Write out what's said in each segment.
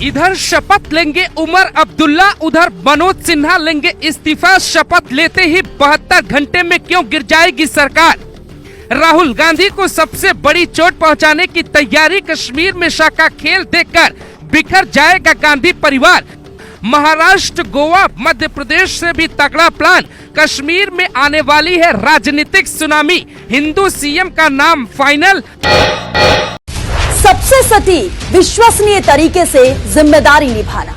इधर शपथ लेंगे उमर अब्दुल्ला, उधर मनोज सिन्हा लेंगे इस्तीफा। शपथ लेते ही 72 घंटे में क्यों गिर जाएगी सरकार? राहुल गांधी को सबसे बड़ी चोट पहुंचाने की तैयारी। कश्मीर में शाह का खेल देखकर बिखर जाएगा गांधी परिवार। महाराष्ट्र, गोवा, मध्य प्रदेश से भी तगड़ा प्लान। कश्मीर में आने वाली है राजनीतिक सुनामी। हिंदू सीएम का नाम फाइनल। सबसे सटीक विश्वसनीय तरीके से जिम्मेदारी निभाना।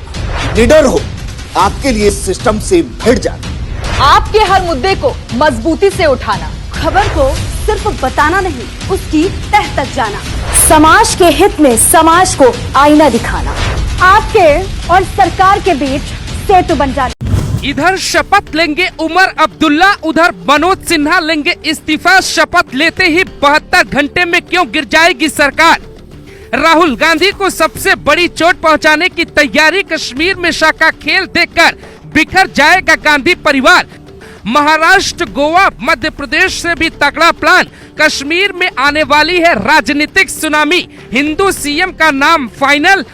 निडर हो, आपके लिए सिस्टम से भिड़ जाना। आपके हर मुद्दे को मजबूती से उठाना। खबर को सिर्फ बताना नहीं, उसकी तह तक जाना। समाज के हित में समाज को आईना दिखाना। आपके और सरकार के बीच सेतु बन जाना। इधर शपथ लेंगे उमर अब्दुल्ला, उधर मनोज सिन्हा लेंगे इस्तीफा। शपथ लेते ही 72 घंटे में क्यों गिर जाएगी सरकार? राहुल गांधी को सबसे बड़ी चोट पहुंचाने की तैयारी। कश्मीर में शाह का खेल देखकर बिखर जाएगा गांधी परिवार। महाराष्ट्र, गोवा, मध्य प्रदेश से भी तगड़ा प्लान। कश्मीर में आने वाली है राजनीतिक सुनामी। हिंदू सीएम का नाम फाइनल।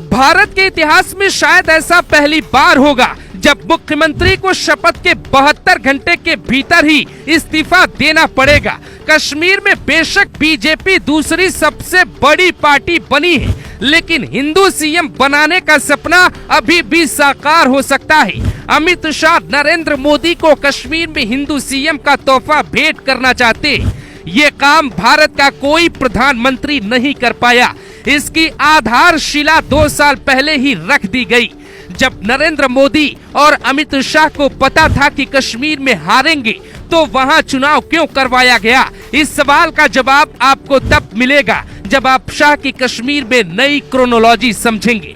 भारत के इतिहास में शायद ऐसा पहली बार होगा जब मुख्यमंत्री को शपथ के 72 घंटे के भीतर ही इस्तीफा देना पड़ेगा। कश्मीर में बेशक बीजेपी दूसरी सबसे बड़ी पार्टी बनी है, लेकिन हिंदू सीएम बनाने का सपना अभी भी साकार हो सकता है। अमित शाह नरेंद्र मोदी को कश्मीर में हिंदू सीएम का तोहफा भेंट करना चाहते हैं। ये काम भारत का कोई प्रधानमंत्री नहीं कर पाया। इसकी आधारशिला 2 साल पहले ही रख दी गई, जब नरेंद्र मोदी और अमित शाह को पता था कि कश्मीर में हारेंगे तो वहां चुनाव क्यों करवाया गया। इस सवाल का जवाब आपको तब मिलेगा जब आप शाह की कश्मीर में नई क्रोनोलॉजी समझेंगे।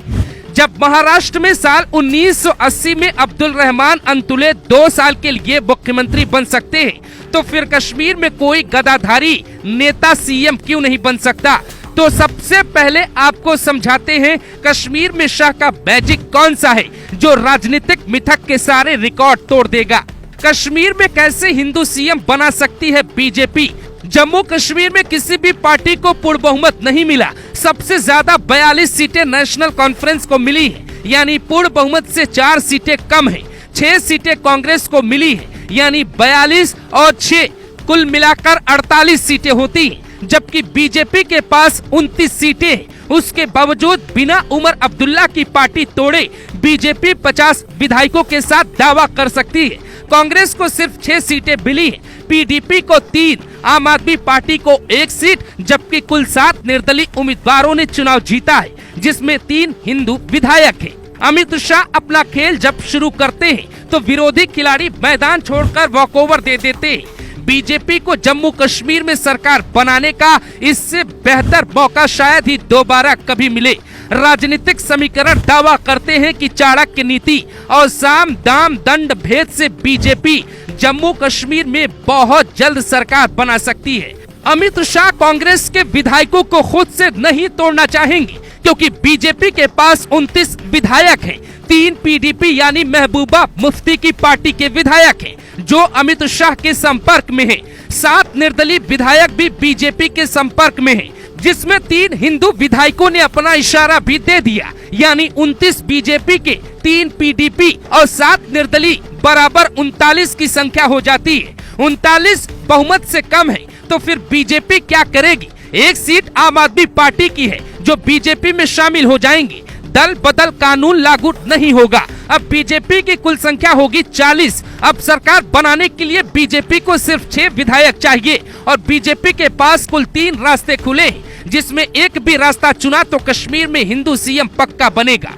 जब महाराष्ट्र में साल 1980 में अब्दुल रहमान अंतुले 2 साल के लिए मुख्यमंत्री बन सकते हैं, तो फिर कश्मीर में कोई गदाधारी नेता सीएम क्यों नहीं बन सकता? तो सबसे पहले आपको समझाते हैं कश्मीर में शाह का मैजिक कौन सा है जो राजनीतिक मिथक के सारे रिकॉर्ड तोड़ देगा। कश्मीर में कैसे हिंदू सीएम बना सकती है बीजेपी? जम्मू कश्मीर में किसी भी पार्टी को पूर्ण बहुमत नहीं मिला। सबसे ज्यादा 42 सीटें नेशनल कॉन्फ्रेंस को मिली है, यानी पूर्ण बहुमत से 4 सीटें कम है। 6 सीटें कांग्रेस को मिली है, यानी 42 और 6 कुल मिलाकर 48 सीटें होती हैं, जबकि बीजेपी के पास 29 सीटें हैं। उसके बावजूद बिना उमर अब्दुल्ला की पार्टी तोड़े बीजेपी 50 विधायकों के साथ दावा कर सकती है। कांग्रेस को सिर्फ 6 सीटें मिली है, पीडीपी को 3, आम आदमी पार्टी को 1 सीट, जबकि कुल 7 निर्दलीय उम्मीदवारों ने चुनाव जीता है, जिसमें 3 हिंदू विधायक हैं। अमित शाह अपना खेल जब शुरू करते हैं तो विरोधी खिलाड़ी मैदान छोड़कर वॉकओवर दे देते हैं। बीजेपी को जम्मू कश्मीर में सरकार बनाने का इससे बेहतर मौका शायद ही दोबारा कभी मिले। राजनीतिक समीकरण दावा करते हैं कि चाणक्य नीति और साम दाम दंड भेद से बीजेपी जम्मू कश्मीर में बहुत जल्द सरकार बना सकती है। अमित शाह कांग्रेस के विधायकों को खुद से नहीं तोड़ना चाहेंगे, क्योंकि बीजेपी के पास 29 विधायक हैं। 3 पीडीपी यानी महबूबा मुफ्ती की पार्टी के विधायक हैं, जो अमित शाह के संपर्क में हैं। 7 निर्दलीय विधायक भी बीजेपी के संपर्क में हैं, जिसमें 3 हिंदू विधायकों ने अपना इशारा भी दे दिया, यानी 29 बीजेपी के, 3 पीडीपी और 7 निर्दलीय बराबर 39 की संख्या हो जाती है। 39 बहुमत से कम है, तो फिर बीजेपी क्या करेगी? 1 सीट आम आदमी पार्टी की है, जो बीजेपी में शामिल हो जाएंगी। दल बदल कानून लागू नहीं होगा। अब बीजेपी की कुल संख्या होगी 40। अब सरकार बनाने के लिए बीजेपी को सिर्फ 6 विधायक चाहिए और बीजेपी के पास कुल 3 रास्ते खुले हैं, जिसमें एक भी रास्ता चुना तो कश्मीर में हिंदू सीएम पक्का बनेगा।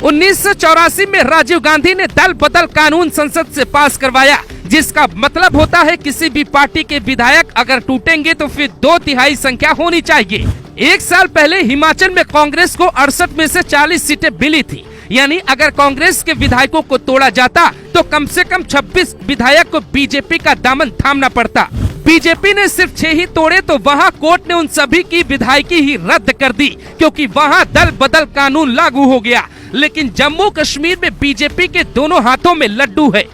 1984 में राजीव गांधी ने दल बदल कानून संसद से पास करवाया, जिसका मतलब होता है किसी भी पार्टी के विधायक अगर टूटेंगे तो फिर 2/3 संख्या होनी चाहिए। 1 साल पहले हिमाचल में कांग्रेस को 68 में से 40 सीटें मिली थी, यानी अगर कांग्रेस के विधायकों को तोड़ा जाता तो कम से कम 26 विधायक को बीजेपी का दामन थामना पड़ता। बीजेपी ने सिर्फ 6 ही तोड़े तो वहां कोर्ट ने उन सभी की विधायकी ही रद्द कर दी, क्योंकि वहां दल बदल कानून लागू हो गया। लेकिन जम्मू कश्मीर में बीजेपी के दोनों हाथों में लड्डू है।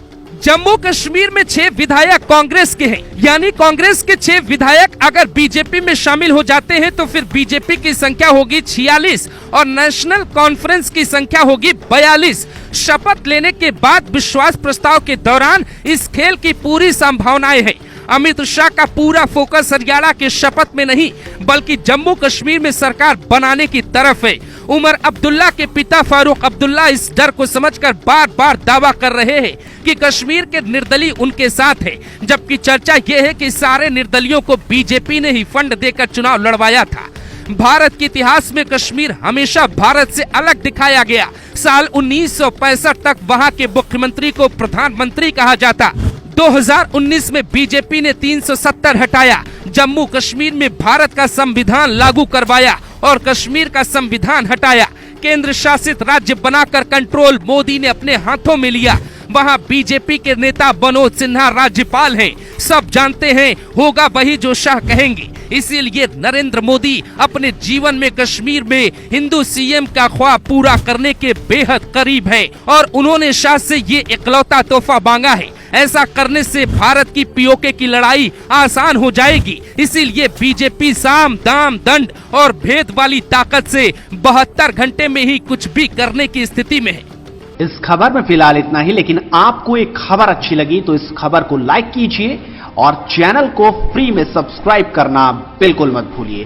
जम्मू कश्मीर में 6 विधायक कांग्रेस के हैं, यानी कांग्रेस के 6 विधायक अगर बीजेपी में शामिल हो जाते हैं तो फिर बीजेपी की संख्या होगी 46 और नेशनल कॉन्फ्रेंस की संख्या होगी 42। शपथ लेने के बाद विश्वास प्रस्ताव के दौरान इस खेल की पूरी संभावनाएं हैं। अमित शाह का पूरा फोकस हरियाणा के शपथ में नहीं बल्कि जम्मू कश्मीर में सरकार बनाने की तरफ है। उमर अब्दुल्ला के पिता फारूक अब्दुल्ला इस डर को समझकर बार बार दावा कर रहे हैं कि कश्मीर के निर्दलीय उनके साथ है, जबकि चर्चा ये है कि सारे निर्दलियों को बीजेपी ने ही फंड देकर चुनाव लड़वाया था। भारत के इतिहास में कश्मीर हमेशा भारत से अलग दिखाया गया। साल 1965 तक वहां के मुख्यमंत्री को प्रधानमंत्री कहा जाता। 2019 में बीजेपी ने 370 हटाया, जम्मू कश्मीर में भारत का संविधान लागू करवाया और कश्मीर का संविधान हटाया। केंद्र शासित राज्य बनाकर कंट्रोल मोदी ने अपने हाथों में लिया। वहां बीजेपी के नेता मनोज सिन्हा राज्यपाल हैं। सब जानते हैं होगा वही जो शाह कहेंगे। इसीलिए नरेंद्र मोदी अपने जीवन में कश्मीर में हिंदू सीएम का ख्वाब पूरा करने के बेहद करीब है और उन्होंने शाह से ये इकलौता तोहफा मांगा है। ऐसा करने से भारत की पीओके की लड़ाई आसान हो जाएगी। इसीलिए बीजेपी साम दाम दंड और भेद वाली ताकत से 72 घंटे में ही कुछ भी करने की स्थिति में है। इस खबर में फिलहाल इतना ही, लेकिन आपको एक खबर अच्छी लगी तो इस खबर को लाइक कीजिए और चैनल को फ्री में सब्सक्राइब करना बिल्कुल मत भूलिए।